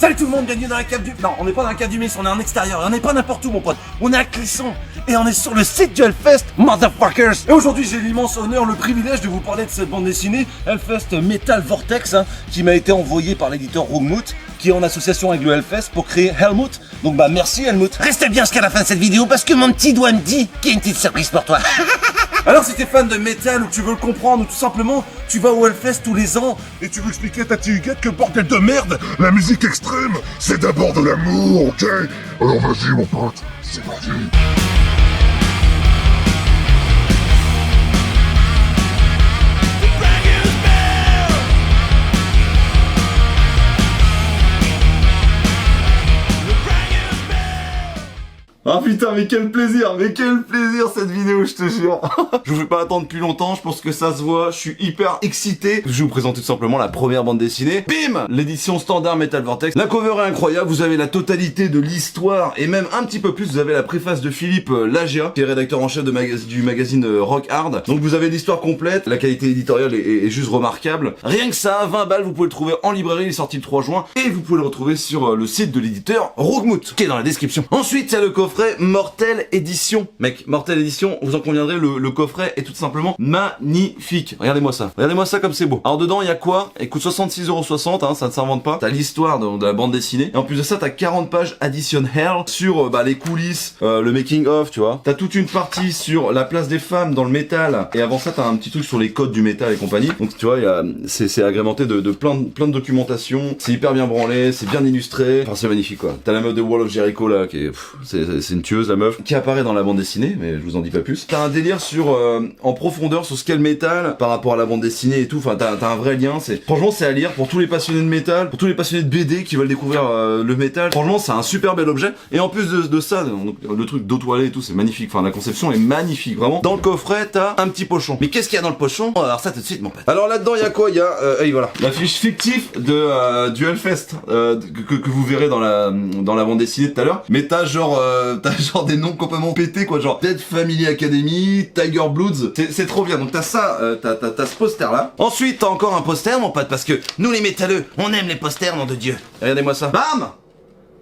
Salut tout le monde, bienvenue dans la cave du... Non, on n'est pas dans la cave du Mix, on est en extérieur, et on n'est pas n'importe où mon pote. On est à Clisson, et on est sur le site du Hellfest, motherfuckers. Et aujourd'hui j'ai l'immense honneur, le privilège de vous parler de cette bande dessinée, Hellfest Metal Vortex, qui m'a été envoyée par l'éditeur Rougmout, qui est en association avec le Hellfest pour créer Helmut. Donc bah merci Helmut. Reste bien jusqu'à la fin de cette vidéo parce que mon petit doigt me dit qu'il y a une petite surprise pour toi. Alors si t'es fan de métal ou que tu veux le comprendre ou tout simplement tu vas au Hellfest tous les ans et tu veux expliquer à ta petite Huguette que bordel de merde, la musique extrême, c'est d'abord de l'amour, ok? Alors vas-y mon pote, c'est parti. Ah putain, mais quel plaisir cette vidéo, je te jure. Je vous fais pas attendre depuis longtemps, je pense que ça se voit, je suis hyper excité. Je vais vous présenter tout simplement la première bande dessinée. Bim! L'édition standard Metal Vortex. La cover est incroyable, vous avez la totalité de l'histoire et même un petit peu plus, vous avez la préface de Philippe Lagia, qui est rédacteur en chef du magazine Rock Hard. Donc vous avez l'histoire complète, la qualité éditoriale est juste remarquable. Rien que ça, 20 balles, vous pouvez le trouver en librairie, il est sorti le 3 juin, et vous pouvez le retrouver sur le site de l'éditeur Rougmout, qui est dans la description. Ensuite, il y a le coffret Mortel Edition. Mec, Mortel Edition, vous en conviendrez, le coffret est tout simplement magnifique. Regardez-moi ça comme c'est beau. Alors dedans, il y a quoi? Il coûte 66,60 €, hein, ça ne s'invente pas. T'as l'histoire de la bande dessinée. Et en plus de ça, t'as 40 pages additionnelles sur les coulisses, le making of, tu vois. T'as toute une partie sur la place des femmes dans le métal. Et avant ça, t'as un petit truc sur les codes du métal et compagnie. Donc tu vois, c'est agrémenté de plein de documentation. C'est hyper bien branlé, c'est bien illustré. Enfin, c'est magnifique quoi. T'as la meuf de Wall of Jericho là, qui est... c'est une tueuse la meuf, qui apparaît dans la bande dessinée, mais je vous en dis pas plus. T'as un délire sur en profondeur sur ce qu'est le métal par rapport à la bande dessinée et tout. Enfin, t'as un vrai lien. Franchement, c'est à lire pour tous les passionnés de métal, pour tous les passionnés de BD qui veulent découvrir le métal. Franchement, c'est un super bel objet. Et en plus de ça, donc, le truc d'eau toilée et tout, c'est magnifique. Enfin, la conception est magnifique, vraiment. Dans le coffret, t'as un petit pochon. Mais qu'est-ce qu'il y a dans le pochon? Alors ça tout de suite, mon pote. Alors là-dedans, il y a quoi? Il y a, voilà, la fiche fictive du Hellfest que vous verrez dans la bande dessinée tout à l'heure. Mais t'as genre des noms complètement pétés quoi, genre Dead Family Academy, Tiger Bloods, c'est trop bien. Donc t'as ça, t'as ce poster là. Ensuite t'as encore un poster mon pote, parce que nous les métalleux, on aime les posters, nom de Dieu. Regardez-moi ça. Bam!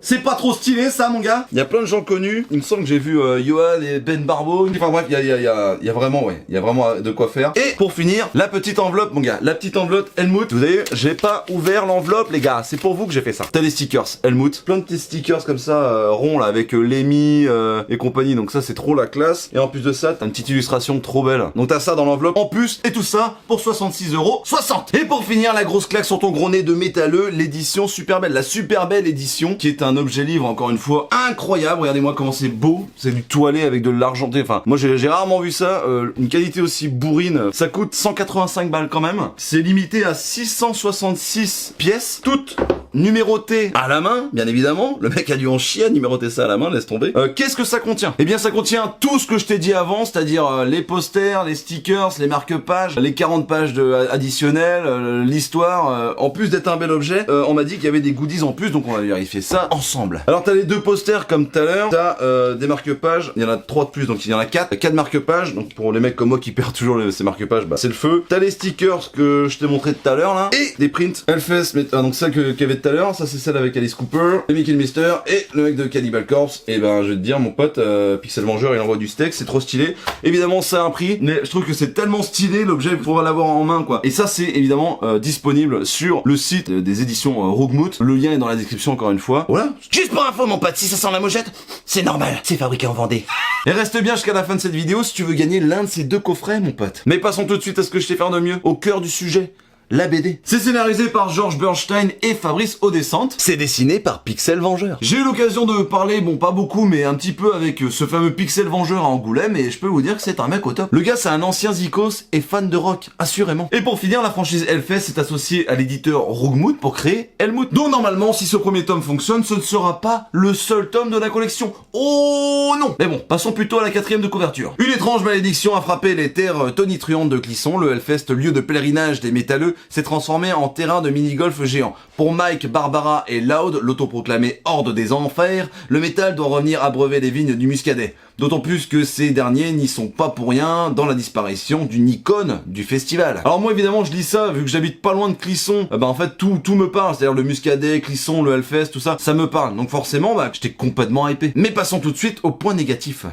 C'est pas trop stylé ça mon gars. Il y a plein de gens connus. Il me semble que j'ai vu Johan et Ben Barbeau. Enfin bref, il y a vraiment de quoi faire. Et pour finir, la petite enveloppe mon gars. La petite enveloppe Helmut. Vous avez vu, j'ai pas ouvert l'enveloppe les gars. C'est pour vous que j'ai fait ça. T'as les stickers Helmut. Plein de petits stickers comme ça ronds là avec Lemmy et compagnie. Donc ça c'est trop la classe. Et en plus de ça, t'as une petite illustration trop belle. Donc t'as ça dans l'enveloppe en plus. Et tout ça pour 66,60 €. Et pour finir, la grosse claque sur ton gros nez de métalleux, l'édition super belle. La super belle édition qui est un objet livre encore une fois incroyable. Regardez-moi comment c'est beau, c'est du toilé avec de l'argenté. Enfin moi j'ai rarement vu ça, une qualité aussi bourrine. Ça coûte 185 balles quand même. C'est limité à 666 pièces, toutes numérotées à la main bien évidemment. Le mec a dû en chier à numéroter ça à la main, laisse tomber. Qu'est-ce que ça contient? Eh bien ça contient tout ce que je t'ai dit avant, c'est-à-dire les posters, les stickers, les marque-pages, les 40 pages additionnelles, l'histoire. En plus d'être un bel objet, on m'a dit qu'il y avait des goodies en plus, donc on va vérifier ça ensemble. Alors t'as les deux posters comme tout à l'heure, t'as des marque-pages, il y en a 3 de plus, donc il y en a 4 marque-pages, donc pour les mecs comme moi qui perdent toujours ces marque-pages, bah c'est le feu. T'as les stickers que je t'ai montré tout à l'heure là, et des prints Hellfest, donc celle qu'il y avait tout à l'heure, ça c'est celle avec Alice Cooper, Lemmy Kilmister et le mec de Cannibal Corpse. Et ben je vais te dire mon pote, Pixel Vengeur il envoie du steak, c'est trop stylé. Évidemment ça a un prix, mais je trouve que c'est tellement stylé l'objet pour l'avoir en main quoi. Et ça c'est évidemment disponible sur le site des éditions Rougmout, le lien est dans la description encore une fois. Voilà. Juste pour info mon pote, si ça sent la mojette, c'est normal, c'est fabriqué en Vendée. Et reste bien jusqu'à la fin de cette vidéo si tu veux gagner l'un de ces deux coffrets mon pote. Mais passons tout de suite à ce que je sais faire de mieux, au cœur du sujet. La BD. C'est scénarisé par Georges Bernstein et Fabrice Audescente. C'est dessiné par Pixel Vengeur. J'ai eu l'occasion de parler, bon pas beaucoup, mais un petit peu avec ce fameux Pixel Vengeur à Angoulême, et je peux vous dire que c'est un mec au top. Le gars c'est un ancien Zikos et fan de rock, assurément. Et pour finir, la franchise Hellfest s'est associée à l'éditeur Rougmout pour créer Helmut. Donc normalement, si ce premier tome fonctionne, ce ne sera pas le seul tome de la collection. Oh non. Mais bon, passons plutôt à la 4e de couverture. Une étrange malédiction a frappé les terres tonitruantes de Clisson, le Hellfest, lieu de pèlerinage des métalleux, s'est transformé en terrain de mini-golf géant. Pour Mike, Barbara et Loud, l'autoproclamé horde des enfers, le métal doit revenir abreuver les vignes du Muscadet. D'autant plus que ces derniers n'y sont pas pour rien dans la disparition d'une icône du festival. Alors moi évidemment je lis ça, vu que j'habite pas loin de Clisson, en fait tout me parle, c'est-à-dire le Muscadet, Clisson, le Hellfest, tout ça, ça me parle. Donc forcément j'étais complètement hypé. Mais passons tout de suite au point négatif.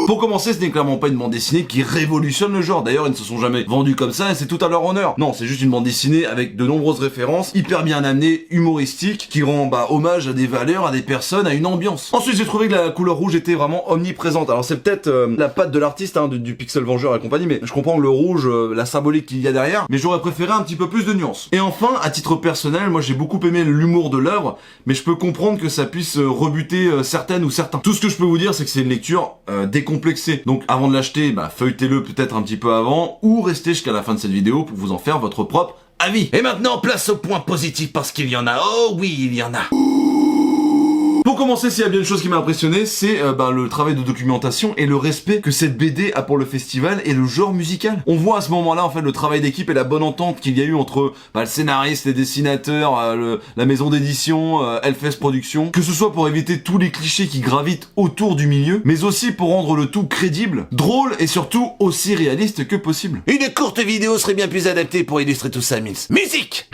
Pour commencer, ce n'est clairement pas une bande dessinée qui révolutionne le genre. D'ailleurs, ils ne se sont jamais vendus comme ça et c'est tout à leur honneur. Non, c'est juste une bande dessinée avec de nombreuses références, hyper bien amenée, humoristique, qui rend hommage à des valeurs, à des personnes, à une ambiance. Ensuite, j'ai trouvé que la couleur rouge était vraiment omniprésente. Alors c'est peut-être la patte de l'artiste, du Pixel Vengeur et compagnie, mais je comprends que le rouge, la symbolique qu'il y a derrière, mais j'aurais préféré un petit peu plus de nuances. Et enfin, à titre personnel, moi j'ai beaucoup aimé l'humour de l'œuvre, mais je peux comprendre que ça puisse rebuter certaines ou certains. Tout ce que je peux vous dire, c'est que c'est une lecture décomplexée. Donc avant de l'acheter, feuilletez-le peut-être un petit peu avant, ou restez jusqu'à la fin de cette vidéo pour vous en faire votre propre avis. Et maintenant, place au point positif parce qu'il y en a. Oh oui, il y en a. Pour commencer, s'il y a bien une chose qui m'a impressionné, c'est le travail de documentation et le respect que cette BD a pour le festival et le genre musical. On voit à ce moment-là en fait le travail d'équipe et la bonne entente qu'il y a eu entre le scénariste, les dessinateurs, la maison d'édition, Hellfest Productions, que ce soit pour éviter tous les clichés qui gravitent autour du milieu, mais aussi pour rendre le tout crédible, drôle et surtout aussi réaliste que possible. Une courte vidéo serait bien plus adaptée pour illustrer tout ça, Mills. Musique!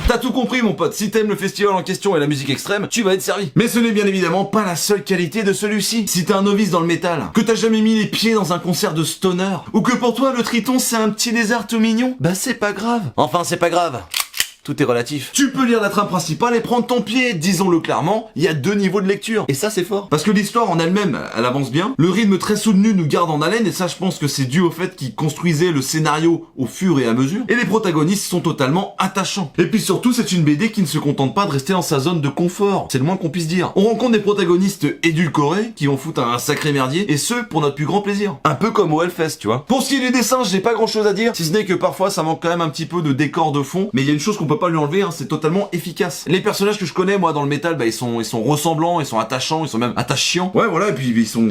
T'as tout compris mon pote, si t'aimes le festival en question et la musique extrême, tu vas être servi. Mais ce n'est bien évidemment pas la seule qualité de celui-ci. Si t'es un novice dans le métal, que t'as jamais mis les pieds dans un concert de stoner, ou que pour toi le Triton c'est un petit lézard tout mignon, c'est pas grave. Enfin, c'est pas grave. Tout est relatif. Tu peux lire la trame principale et prendre ton pied, disons-le clairement, il y a 2 niveaux de lecture. Et ça c'est fort. Parce que l'histoire en elle-même, elle avance bien, le rythme très soutenu nous garde en haleine, et ça je pense que c'est dû au fait qu'ils construisaient le scénario au fur et à mesure, et les protagonistes sont totalement attachants. Et puis surtout c'est une BD qui ne se contente pas de rester dans sa zone de confort, c'est le moins qu'on puisse dire. On rencontre des protagonistes édulcorés, qui vont foutre un sacré merdier, et ce pour notre plus grand plaisir. Un peu comme au Hellfest, tu vois. Pour ce qui est des dessins, j'ai pas grand chose à dire, si ce n'est que parfois ça manque quand même un petit peu de décor de fond, mais il y a une chose qu'on peut pas lui enlever, c'est totalement efficace. Les personnages que je connais moi dans le métal, ils sont ressemblants, ils sont attachants, ils sont même attachants. Ouais voilà, et puis ils sont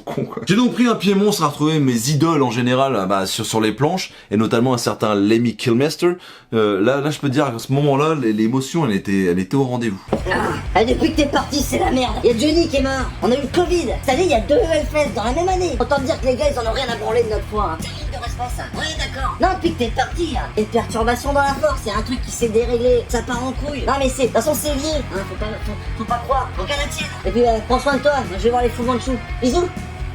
cons quoi. J'ai donc pris un pied monstre à retrouver mes idoles en général sur les planches, et notamment un certain Lemmy Kilmister. Là je peux te dire qu'à ce moment-là, l'émotion elle était au rendez-vous. Depuis que t'es parti, c'est la merde. Il y a Johnny qui est mort. On a eu le Covid. Cette année, il y a 2 Hellfest dans la même année. Autant te dire que les gars, ils en ont rien à branler de notre foi. De respect, ça. Ouais, d'accord. Non, depuis que t'es parti, une perturbation dans la force, c'est un truc qui s'est déréglé, ça part en couille. Non, mais de toute façon, c'est lié. Faut pas croire. Faut qu'à la tienne. Et puis, prends soin de toi. Je vais voir les fous de chou. Bisous.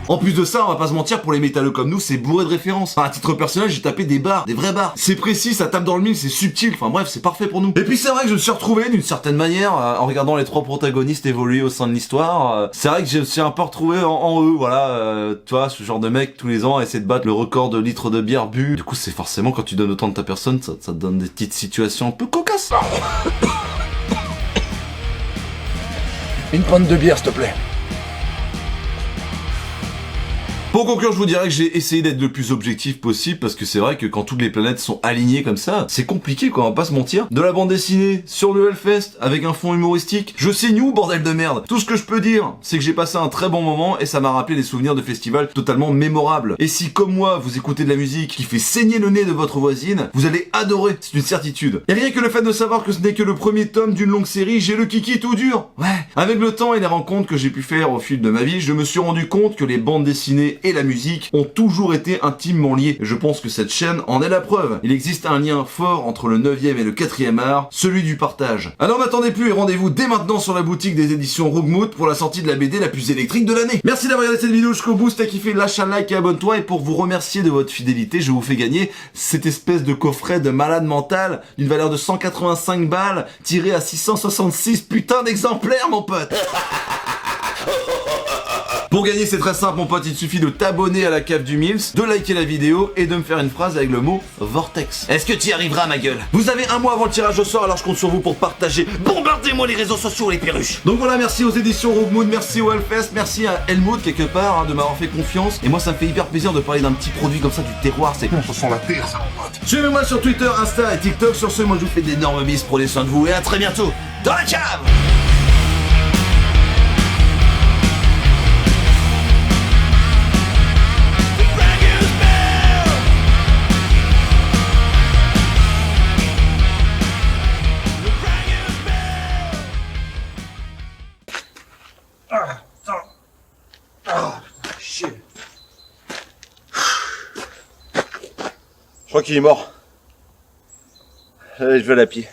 En plus de ça, on va pas se mentir, pour les métalleux comme nous, c'est bourré de références. Enfin, à titre personnel, j'ai tapé des barres, des vrais barres. C'est précis, ça tape dans le mille, c'est subtil, enfin bref, c'est parfait pour nous. Et puis c'est vrai que je me suis retrouvé d'une certaine manière, en regardant les 3 protagonistes évoluer au sein de l'histoire, c'est vrai que je me suis un peu retrouvé en eux, voilà, tu vois, ce genre de mec, tous les ans, à essayer de battre le record de litres de bière bu. Du coup, c'est forcément, quand tu donnes autant de ta personne, ça te donne des petites situations un peu cocasses. Une pinte de bière, s'il te plaît. Pour conclure, je vous dirais que j'ai essayé d'être le plus objectif possible, parce que c'est vrai que quand toutes les planètes sont alignées comme ça, c'est compliqué quoi, on va pas se mentir. De la bande dessinée sur le Hellfest avec un fond humoristique, je signe où, bordel de merde. Tout ce que je peux dire, c'est que j'ai passé un très bon moment et ça m'a rappelé des souvenirs de festivals totalement mémorables. Et si comme moi, vous écoutez de la musique qui fait saigner le nez de votre voisine, vous allez adorer, c'est une certitude. Et rien que le fait de savoir que ce n'est que le premier tome d'une longue série, j'ai le kiki tout dur. Ouais. Avec le temps et les rencontres que j'ai pu faire au fil de ma vie, je me suis rendu compte que les bandes dessinées et la musique ont toujours été intimement liés. Et je pense que cette chaîne en est la preuve. Il existe un lien fort entre le 9e et le 4e art, celui du partage. Alors n'attendez plus et rendez-vous dès maintenant sur la boutique des éditions Rougmout pour la sortie de la BD la plus électrique de l'année. Merci d'avoir regardé cette vidéo jusqu'au bout. Si t'as kiffé, lâche un like et abonne-toi. Et pour vous remercier de votre fidélité, je vous fais gagner cette espèce de coffret de malade mental d'une valeur de 185 balles tiré à 666 putains d'exemplaires, mon pote. Pour gagner, c'est très simple, mon pote, il suffit de t'abonner à la cave du Mills, de liker la vidéo et de me faire une phrase avec le mot Vortex. Est-ce que tu y arriveras, ma gueule? Vous avez un mois avant le tirage au sort, alors je compte sur vous pour partager. Bombardez-moi les réseaux sociaux, les perruches. Donc voilà, merci aux éditions Rogue Moon, merci au Hellfest, merci à Helmut quelque part de m'avoir fait confiance. Et moi, ça me fait hyper plaisir de parler d'un petit produit comme ça du terroir, c'est On sent la terre, ça, mon pote. Suivez-moi sur Twitter, Insta et TikTok. Sur ce, moi je vous fais d'énormes bises, prenez soin de vous et à très bientôt dans la cave. Je crois qu'il est mort. Allez, je vais à la pied.